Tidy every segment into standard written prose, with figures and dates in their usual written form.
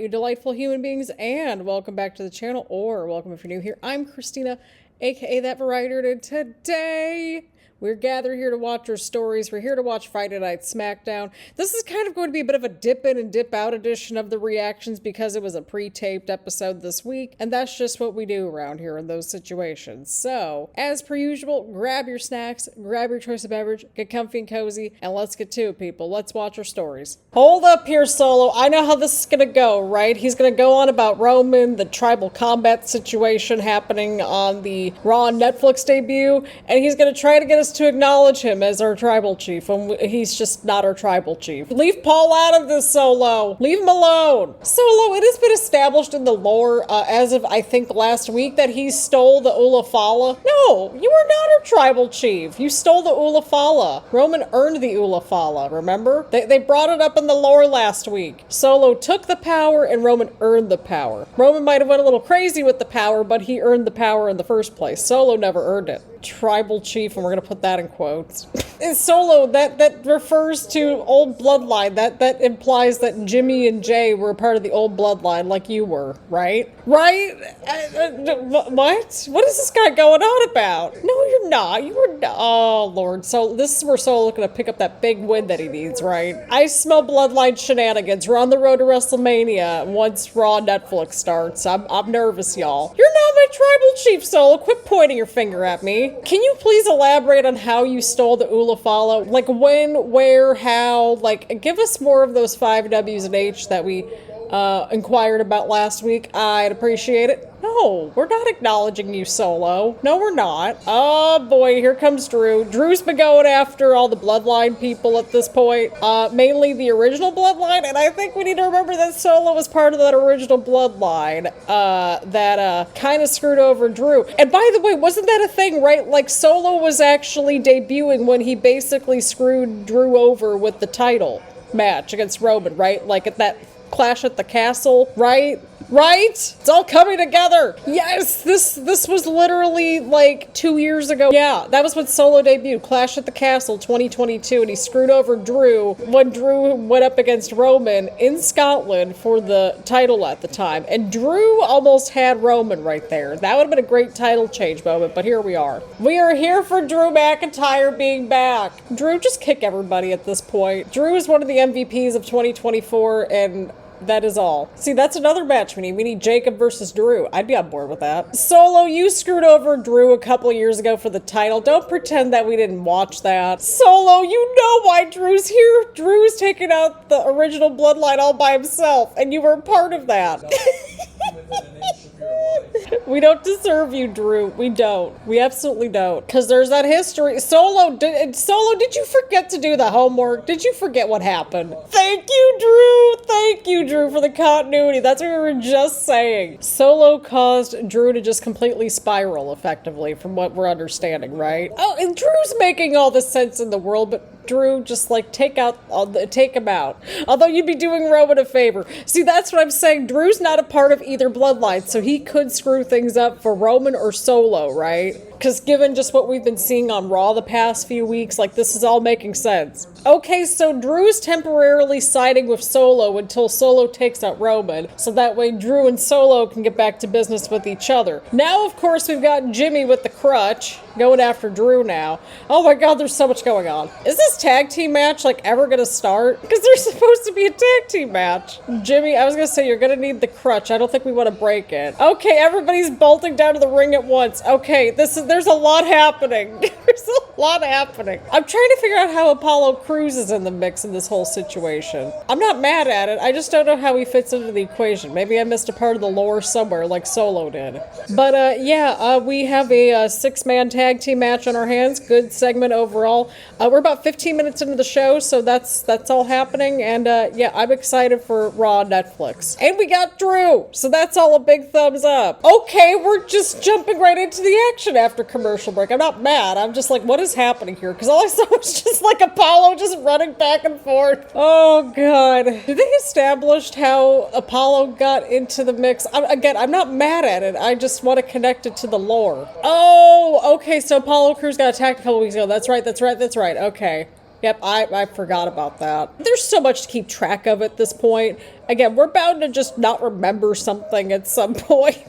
you delightful human beings, and welcome back to the channel, or welcome if you're new here. I'm Christina, aka That Variety, and today we're gathered here to watch our stories. We're here to watch Friday Night Smackdown. This is kind of going to be a bit of a dip in and dip out edition of the reactions because it was a pre-taped episode this week, and that's just what we do around here in those situations. So, as per usual, grab your snacks, grab your choice of beverage, get comfy and cozy, and let's get to it, people. Let's watch our stories. Hold up here, Solo. I know how this is going to go, right? He's going to go on about Roman, the tribal combat situation happening on the Raw Netflix debut, and he's going to try to get us to acknowledge him as our tribal chief, and he's just not our tribal chief. Leave Paul out of this, Solo. Leave him alone. Solo, it has been established in the lore, as of, I think, last week, that he stole the Ulafala. No, you are not our tribal chief. You stole the Ulafala. Roman earned the Ulafala, remember? They brought it up in the lore last week. Solo took the power, and Roman earned the power. Roman might have went a little crazy with the power, but he earned the power in the first place. Solo never earned it. Tribal chief, and we're gonna put that in quotes. Solo, that refers to old bloodline. That implies that Jimmy and Jay were part of the old bloodline, like you were, right? Right? What? What is this guy going on about? No, you're not. You were not. Oh, Lord. So this is where Solo's gonna pick up that big win that he needs, right? I smell bloodline shenanigans. We're on the road to WrestleMania once Raw Netflix starts. I'm nervous, y'all. You're not my tribal chief, Solo. Quit pointing your finger at me. Can you please elaborate on how you stole the Ulafala? Like when, where, how? Like, give us more of those 5 W's and H that we inquired about last week. I'd appreciate it. No, we're not acknowledging you, Solo. No, we're not. Oh boy, here comes Drew. Drew's been going after all the bloodline people at this point. Mainly the original bloodline, and I think we need to remember that Solo was part of that original bloodline that kind of screwed over Drew. And by the way, wasn't that a thing, right? Like, Solo was actually debuting when he basically screwed Drew over with the title match against Roman, right? Like at that Clash at the Castle, right? Right? It's all coming together. Yes, this was literally like 2 years ago. Yeah, that was when Solo debuted, Clash at the Castle 2022, and he screwed over Drew when Drew went up against Roman in Scotland for the title at the time. And Drew almost had Roman right there. That would have been a great title change moment, but here we are. We are here for Drew McIntyre being back. Drew, just kick everybody at this point. Drew is one of the MVPs of 2024, and that is all. See, that's another match we need. We need Jacob versus Drew. I'd be on board with that. Solo, you screwed over Drew a couple years ago for the title. Don't pretend that we didn't watch that. Solo, you know why Drew's here. Drew's taking out the original bloodline all by himself, and you were a part of that. We don't deserve you, Drew. We don't. We absolutely don't. Because there's that history. Solo, did you forget to do the homework? Did you forget what happened? Thank you, Drew. Thank you, Drew, for the continuity. That's what we were just saying. Solo caused Drew to just completely spiral, effectively, from what we're understanding, right? Oh, and Drew's making all the sense in the world, but Drew, just like take him out. Although you'd be doing Roman a favor. See, that's what I'm saying. Drew's not a part of either bloodline, so he could screw things up for Roman or Solo, right? Because given just what we've been seeing on Raw the past few weeks, like, this is all making sense. Okay, so Drew's temporarily siding with Solo until Solo takes out Roman, so that way Drew and Solo can get back to business with each other. Now, of course, we've got Jimmy with the crutch going after Drew now. Oh my god, there's so much going on. Is this tag team match, like, ever gonna start? Because there's supposed to be a tag team match. Jimmy, I was gonna say, you're gonna need the crutch. I don't think we want to break it. Okay, everybody's bolting down to the ring at once. Okay, there's a lot happening. There's a lot happening. I'm trying to figure out how Apollo Crews is in the mix in this whole situation. I'm not mad at it. I just don't know how he fits into the equation. Maybe I missed a part of the lore somewhere like Solo did. But yeah, we have a 6-man tag team match on our hands. Good segment overall. We're about 15 minutes into the show, so that's all happening. And yeah, I'm excited for Raw Netflix. And we got Drew, so that's all a big thumbs up. Okay, we're just jumping right into the action after commercial break. I'm not mad. I'm just like, what is happening here? Because all I saw was just like Apollo just running back and forth. Oh god. Did they establish how Apollo got into the mix? Again, I'm not mad at it. I just want to connect it to the lore. Oh, okay, so Apollo Crews got attacked a couple weeks ago. That's right. Okay. Yep, I forgot about that. There's so much to keep track of at this point. Again, we're bound to just not remember something at some point.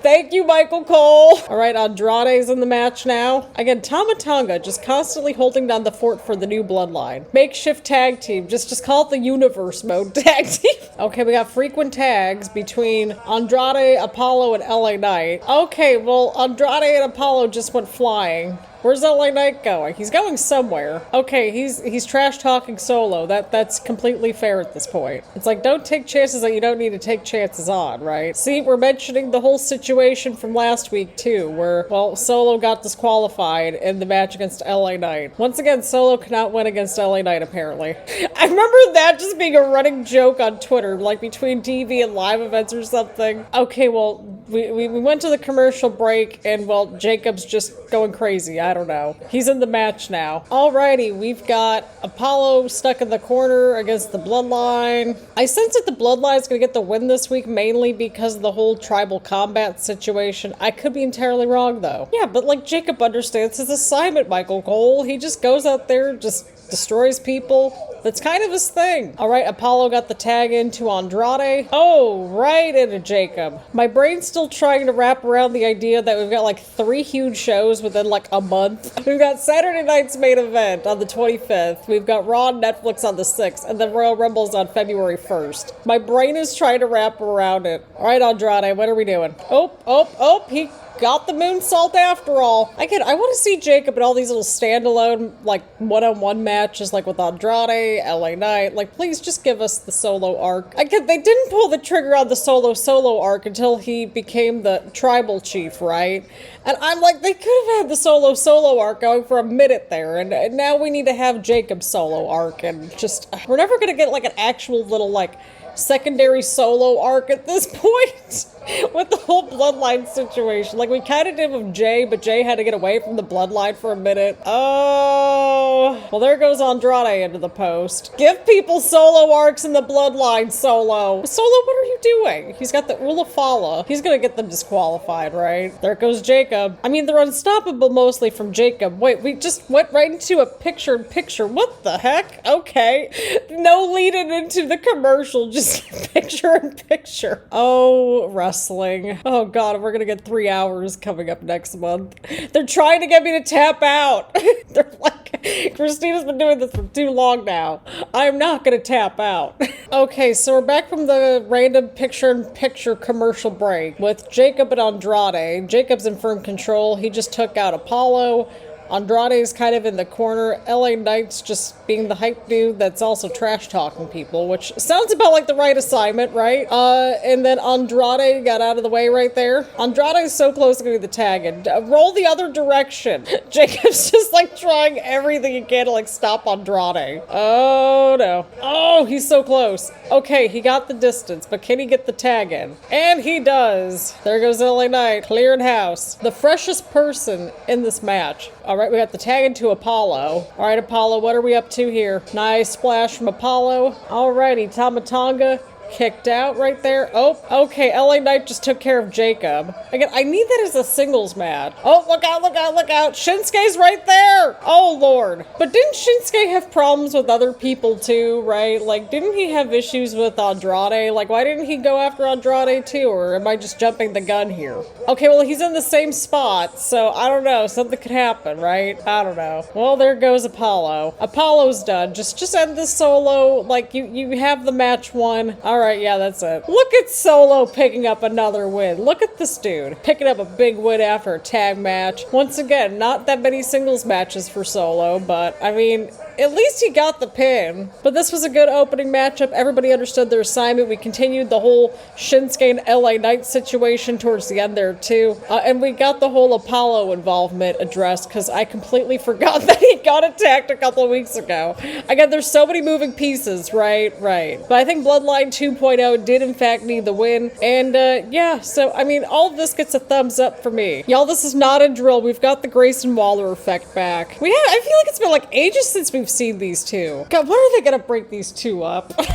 Thank you, Michael Cole. All right, Andrade's in the match now. Again, Tama Tonga just constantly holding down the fort for the new Bloodline. Makeshift tag team. Just call it the universe mode tag team. Okay, we got frequent tags between Andrade, Apollo, and LA Knight. Okay, well, Andrade and Apollo just went flying. Where's LA Knight going? He's going somewhere. Okay, he's trash talking Solo. That's completely fair at this point. It's like, don't take chances that you don't need to take chances on, right? See, we're mentioning the whole situation from last week too, where, well, Solo got disqualified in the match against LA Knight. Once again, Solo cannot win against LA Knight, apparently. I remember that just being a running joke on Twitter, like between TV and live events or something. Okay, well, we went to the commercial break, and, well, Jacob's just going crazy. I don't know. He's in the match now. Alrighty, we've got Apollo stuck in the corner against the Bloodline. I sense that the Bloodline is going to get the win this week, mainly because of the whole tribal combat situation. I could be entirely wrong, though. Yeah, but, like, Jacob understands his assignment, Michael Cole. He just goes out there, just destroys people. That's kind of his thing. All right, Apollo got the tag into Andrade. Oh, right into Jacob. My brain's still trying to wrap around the idea that we've got like 3 huge shows within like a month. We've got Saturday night's main event on the 25th. We've got Raw on Netflix on the 6th, and then Royal Rumble's on February 1st. My brain is trying to wrap around it. All right, Andrade, what are we doing? Oh, he got the moonsault after all. I want to see Jacob in all these little standalone, like, one-on-one matches, like with Andrade, LA Knight. Like, please just give us the Solo arc. They didn't pull the trigger on the Solo arc until he became the tribal chief, right? And I'm like, they could have had the Solo arc going for a minute there, and now we need to have Jacob's Solo arc, and just, we're never gonna get, like, an actual little, like, secondary Solo arc at this point with the whole Bloodline situation. Like, we kind of did with Jay, but Jay had to get away from the Bloodline for a minute. Oh, well, there goes Andrade into the post. Give people Solo arcs in the Bloodline, Solo. Solo, what are you doing? He's got the Ulafala. He's gonna get them disqualified, right? There goes Jacob. I mean, they're unstoppable mostly from Jacob. Wait, we just went right into a picture-in-picture. What the heck? Okay. No leading into the commercial, just picture-in-picture. Oh, wrestling. Oh god, we're gonna get 3 hours coming up next month. They're trying to get me to tap out. They're like, Christina's been doing this for too long now. I'm not gonna tap out. Okay, so we're back from the random picture-in-picture commercial break with Jacob and Andrade. Jacob's in firm control. He just took out Apollo. Andrade's kind of in the corner. LA Knight's just being the hype dude that's also trash-talking people, which sounds about like the right assignment, right? And then Andrade got out of the way right there. Andrade's so close to getting the tag in. Roll the other direction. Jacob's just like trying everything he can to like stop Andrade. Oh no. Oh, he's so close. Okay, he got the distance, but can he get the tag in? And he does. There goes LA Knight, clearing house. The freshest person in this match. All right, we got the tag into Apollo. All right, Apollo, what are we up to here? Nice splash from Apollo. All righty, Tama Tonga kicked out right there. Oh, okay, LA Knight just took care of Jacob. Again, I need that as a singles match. Oh, look out, look out, look out. Shinsuke's right there. Oh, Lord. But didn't Shinsuke have problems with other people too, right? Like, didn't he have issues with Andrade? Like, why didn't he go after Andrade too? Or am I just jumping the gun here? Okay, well, he's in the same spot, so I don't know. Something could happen, right? I don't know. Well, there goes Apollo. Apollo's done. Just end this Solo. Like, you have the match won. All right, yeah, that's it. Look at Solo picking up another win. Look at this dude picking up a big win after a tag match. Once again, not that many singles matches for Solo, but I mean, at least he got the pin. But this was a good opening matchup. Everybody understood their assignment. We continued the whole Shinsuke and LA Knight situation towards the end there too. And we got the whole Apollo involvement addressed because I completely forgot that he got attacked a couple of weeks ago. Again, there's so many moving pieces, right? But I think Bloodline 2.0 did in fact need the win. And yeah, so I mean, all of this gets a thumbs up for me. Y'all, this is not a drill. We've got the Grayson Waller Effect back. I feel like it's been like ages since we've seen these two. God, when are they gonna break these two up? They've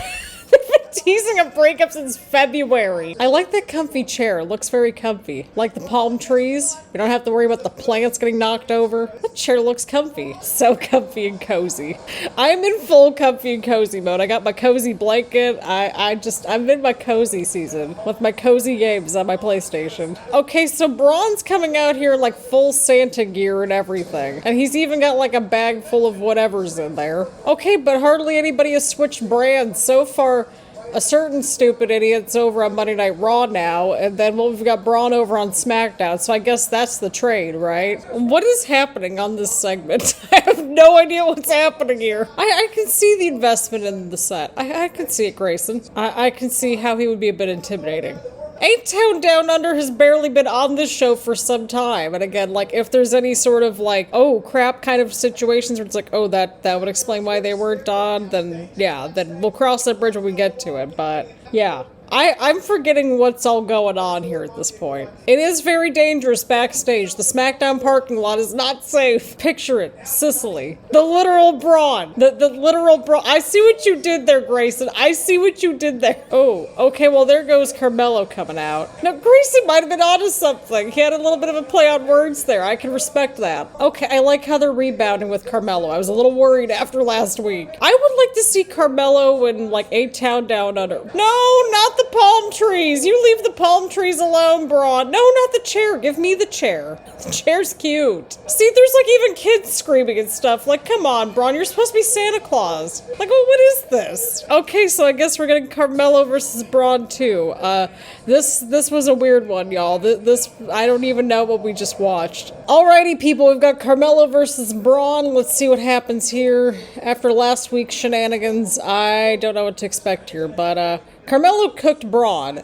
been teasing a breakup since February. I like that comfy chair. It looks very comfy. Like the palm trees. We don't have to worry about the plants getting knocked over. That chair looks comfy. So comfy and cozy. I'm in full comfy and cozy mode. I got my cozy blanket. I'm in my cozy season with my cozy games on my PlayStation. Okay, so Braun's coming out here in like full Santa gear and everything. And he's even got like a bag full of whatever's in there. Okay, but hardly anybody has switched brands. So far, a certain stupid idiot's over on Monday Night Raw now, and then we've got Braun over on SmackDown, so I guess that's the trade, right? What is happening on this segment? I have no idea what's happening here. I can see the investment in the set. I can see it, Grayson. I can see how he would be a bit intimidating. A-Town Down Under has barely been on this show for some time. And again, like, if there's any sort of, like, oh, crap kind of situations where it's like, oh, that would explain why they weren't on, then, yeah, then we'll cross that bridge when we get to it. But, yeah. I'm forgetting what's all going on here at this point. It is very dangerous backstage. The SmackDown parking lot is not safe. Picture it. Sicily. The literal Braun. The literal Braun. I see what you did there, Grayson. I see what you did there. Oh, okay, well, there goes Carmelo coming out. Now, Grayson might have been onto something. He had a little bit of a play on words there. I can respect that. Okay, I like how they're rebounding with Carmelo. I was a little worried after last week. I would like to see Carmelo in, like, A-Town Down Under. No, not the palm trees. You leave the palm trees alone, Braun. No, not the chair. Give me the chair. The chair's cute. See, there's like even kids screaming and stuff. Like, come on, Braun. You're supposed to be Santa Claus. Like, oh, what is this? Okay, so I guess we're getting Carmelo versus Braun too. This was a weird one, y'all. This I don't even know what we just watched. Alrighty, people. We've got Carmelo versus Braun. Let's see what happens here. After last week's shenanigans, I don't know what to expect here, but Carmelo cooked Braun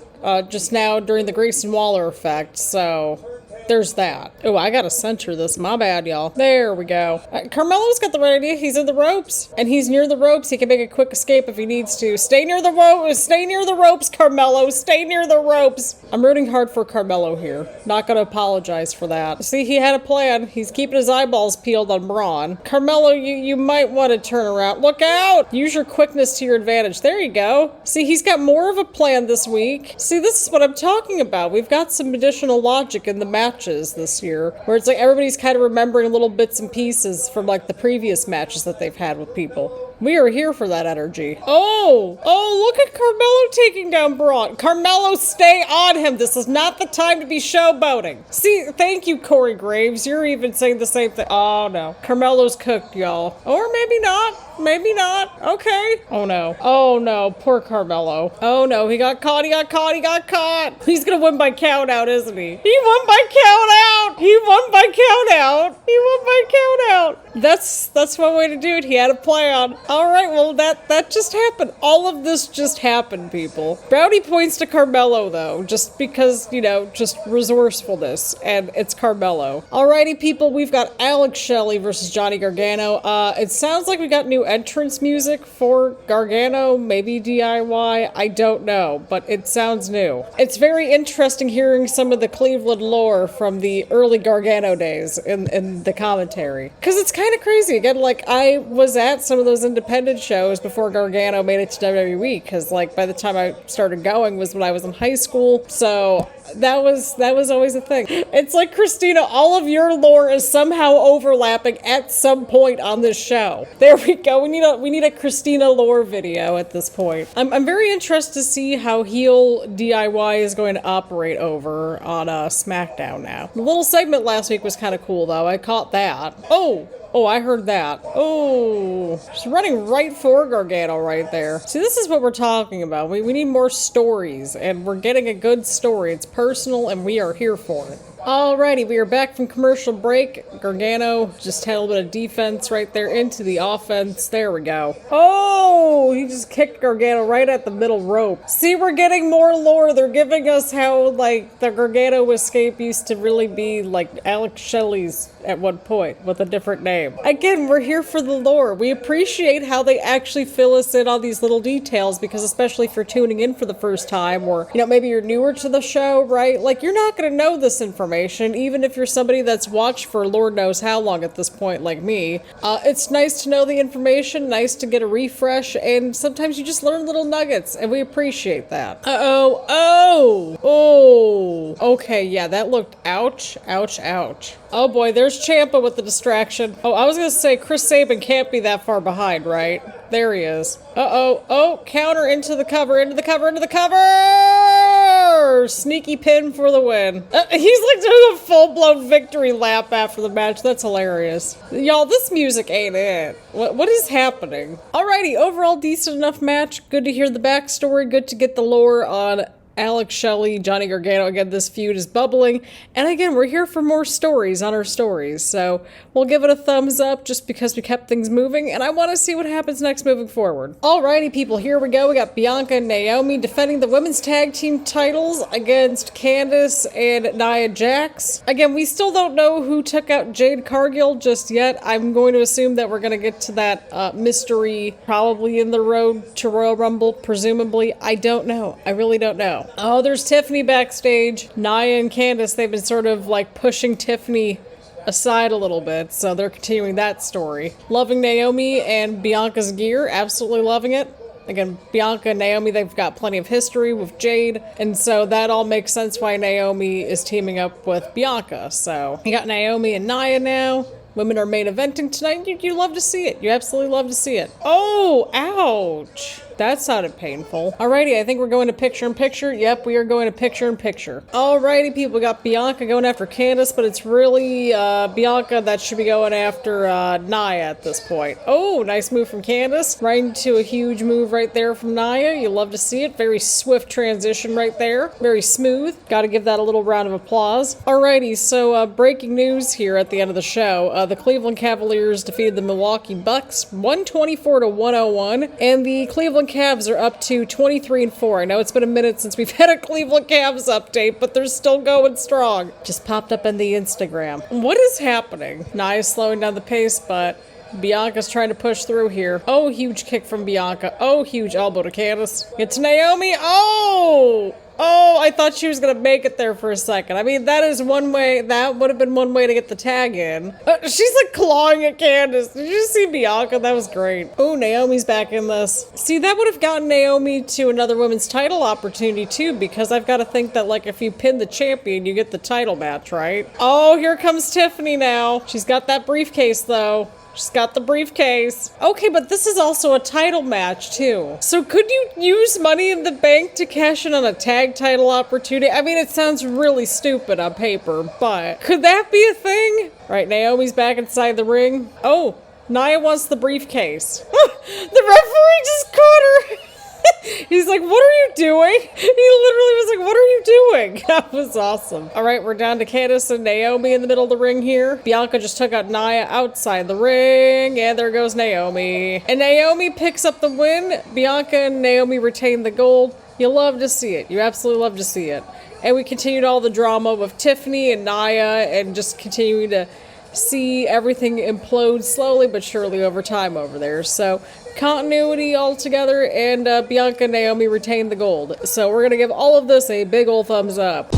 just now during the Grayson Waller Effect, so there's that. Oh, I gotta censor this. My bad, y'all. There we go. Carmelo's got the right idea. He's in the ropes, and he's near the ropes. He can make a quick escape if he needs to. Stay near the ropes. Stay near the ropes, Carmelo. Stay near the ropes. I'm rooting hard for Carmelo here. Not gonna apologize for that. See, he had a plan. He's keeping his eyeballs peeled on Braun. Carmelo, you might want to turn around. Look out! Use your quickness to your advantage. There you go. See, he's got more of a plan this week. See, this is what I'm talking about. We've got some additional logic in the matches this year, where it's like everybody's kind of remembering little bits and pieces from like the previous matches that they've had with people. We are here for that energy. Oh, look at Carmelo taking down Braun. Carmelo, stay on him. This is not the time to be showboating. See, thank you, Corey Graves. You're even saying the same thing. Oh, no. Carmelo's cooked, y'all. Or maybe not. Maybe not. Okay. Oh, no. Oh, no. Poor Carmelo. Oh, no. He got caught. He got caught. He got caught. He's gonna win by count out, isn't he? He won by count out. He won by count out. He won by count out. That's one way to do it. He had a plan. All right, well, that just happened. All of this just happened, people. Brownie points to Carmelo, though, just because, you know, just resourcefulness, and it's Carmelo. Alrighty, people, we've got Alex Shelley versus Johnny Gargano. It sounds like we got new entrance music for Gargano, maybe DIY, I don't know, but it sounds new. It's very interesting hearing some of the Cleveland lore from the early Gargano days in the commentary, because it's kind of crazy. Again, like, I was at some of those independent shows before Gargano made it to WWE, because like by the time I started going was when I was in high school, so that was always a thing. It's like, Christina, all of your lore is somehow overlapping at some point on this show. There we go. We need a Christina lore video at this point. I'm very interested to see how heel DIY is going to operate over on SmackDown now. The little segment last week was kind of cool though. I caught that. Oh, I heard that. Oh, she's running right for Gargano right there. See, this is what we're talking about. We need more stories, and we're getting a good story. It's personal, and we are here for it. Alrighty, we are back from commercial break. Gargano just had a little bit of defense right there into the offense. There we go. Oh, he just kicked Gargano right at the middle rope. See, we're getting more lore. They're giving us how, like, the Gargano escape used to really be, like, Alex Shelley's at one point with a different name. Again, we're here for the lore. We appreciate how they actually fill us in on these little details, because especially if you're tuning in for the first time, or, you know, maybe you're newer to the show, right? Like, you're not going to know this information. information, even if you're somebody that's watched for Lord knows how long at this point, like me. It's nice to know the information, nice to get a refresh, and sometimes you just learn little nuggets, and we appreciate that. Uh-oh. Oh! Okay, yeah, that looked ouch, ouch, ouch. Oh boy, there's Ciampa with the distraction. Oh, I was gonna say Chris Sabin can't be that far behind, right? There he is. Uh-oh. Oh, counter into the cover, into the cover, into the cover! Sneaky pin for the win. He's like doing a full-blown victory lap after the match. That's hilarious. Y'all, this music ain't it. What is happening? Alrighty, overall decent enough match. Good to hear the backstory. Good to get the lore on Alex, Shelley, Johnny Gargano. Again, this feud is bubbling. And again, we're here for more stories on our stories. So we'll give it a thumbs up just because we kept things moving. And I want to see what happens next moving forward. Alrighty, people, here we go. We got Bianca and Naomi defending the women's tag team titles against Candice and Nia Jax. Again, we still don't know who took out Jade Cargill just yet. I'm going to assume that we're going to get to that mystery probably in the road to Royal Rumble, presumably. I don't know. I really don't know. Oh, there's Tiffany backstage. Nia and Candice, they've been sort of like pushing Tiffany aside a little bit, so they're continuing that story. Loving Naomi and Bianca's gear, absolutely loving it. Again, Bianca and Naomi, they've got plenty of history with Jade, and so that all makes sense why Naomi is teaming up with Bianca. So you got Naomi and Nia now. Women are main eventing tonight. You love to see it. You absolutely love to see it. Oh, ouch. That sounded painful. Alrighty, I think we're going to picture-in-picture. Yep, we are going to picture-in-picture. Alrighty, people, we got Bianca going after Candice, but it's really Bianca that should be going after Nia at this point. Oh, nice move from Candice. Right into a huge move right there from Nia. You love to see it. Very swift transition right there. Very smooth. Got to give that a little round of applause. Alrighty, so breaking news here at the end of the show. The Cleveland Cavaliers defeated the Milwaukee Bucks 124-101, and the Cleveland Cavs are up to 23-4. I know it's been a minute since we've had a Cleveland Cavs update, but they're still going strong. Just popped up in the Instagram. What is happening? Nia's slowing down the pace, but Bianca's trying to push through here. Oh, huge kick from Bianca. Oh, huge elbow to Candice. It's Naomi. Oh! Oh, I thought she was going to make it there for a second. I mean, that is one way. That would have been one way to get the tag in. She's like clawing at Candice. Did you see Bianca? That was great. Oh, Naomi's back in this. See, that would have gotten Naomi to another women's title opportunity too, because I've got to think that like if you pin the champion, you get the title match, right? Oh, here comes Tiffany now. She's got that briefcase though. She's got the briefcase. Okay, but this is also a title match, too. So could you use Money in the Bank to cash in on a tag title opportunity? I mean, it sounds really stupid on paper, but could that be a thing? Right, Naomi's back inside the ring. Oh, Nia wants the briefcase. The referee just caught her. He's like, what are you doing? He literally was like, what are you doing? That was awesome. All right, we're down to Candice and Naomi in the middle of the ring here. Bianca just took out Nia outside the ring, and there goes Naomi. And Naomi picks up the win. Bianca and Naomi retain the gold. You love to see it. You absolutely love to see it. And we continued all the drama with Tiffany and Nia and just continuing to see everything implode slowly but surely over time over there. So continuity altogether, and Bianca and Naomi retain the gold. So we're going to give all of this a big ol' thumbs up.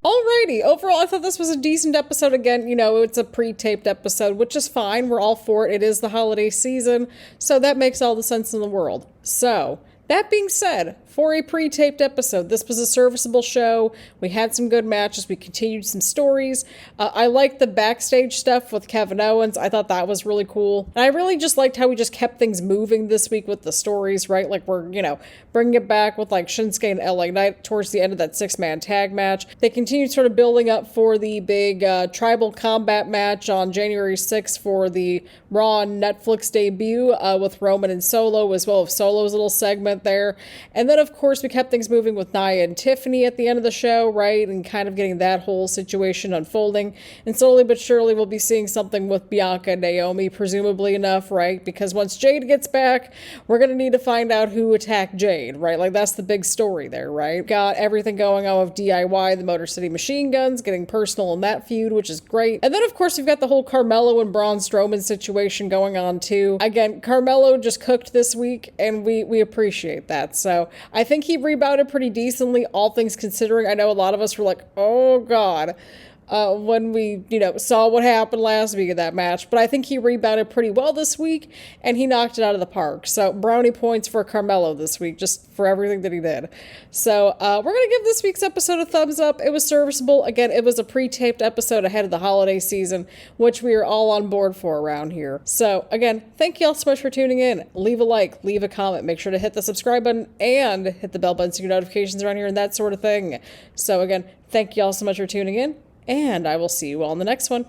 Alrighty, overall I thought this was a decent episode. Again, you know, it's a pre-taped episode, which is fine. We're all for it. It is the holiday season, so that makes all the sense in the world. So, that being said, for a pre-taped episode, this was a serviceable show. We had some good matches. We continued some stories. I liked the backstage stuff with Kevin Owens. I thought that was really cool. And I really just liked how we just kept things moving this week with the stories, right? Like we're, you know, bringing it back with like Shinsuke and LA Knight towards the end of that 6-man tag match. They continued sort of building up for the big tribal combat match on January 6th for the Raw Netflix debut with Roman and Solo, as well as Solo Solo's little segment there. And then, of course, we kept things moving with Nia and Tiffany at the end of the show, right? And kind of getting that whole situation unfolding. And slowly but surely, we'll be seeing something with Bianca and Naomi, presumably enough, right? Because once Jade gets back, we're going to need to find out who attacked Jade, right? Like, that's the big story there, right? Got everything going on with DIY, the Motor City Machine Guns, getting personal in that feud, which is great. And then, of course, we've got the whole Carmelo and Braun Strowman situation going on, too. Again, Carmelo just cooked this week, and we appreciate that. So I think he rebounded pretty decently, all things considering. I know a lot of us were like, oh, God. When we, saw what happened last week of that match. But I think he rebounded pretty well this week, and he knocked it out of the park. So brownie points for Carmelo this week, just for everything that he did. So we're going to give this week's episode a thumbs up. It was serviceable. Again, it was a pre-taped episode ahead of the holiday season, which we are all on board for around here. So again, thank you all so much for tuning in. Leave a like, leave a comment, make sure to hit the subscribe button and hit the bell button so you get notifications around here and that sort of thing. So again, thank you all so much for tuning in. And I will see you all in the next one.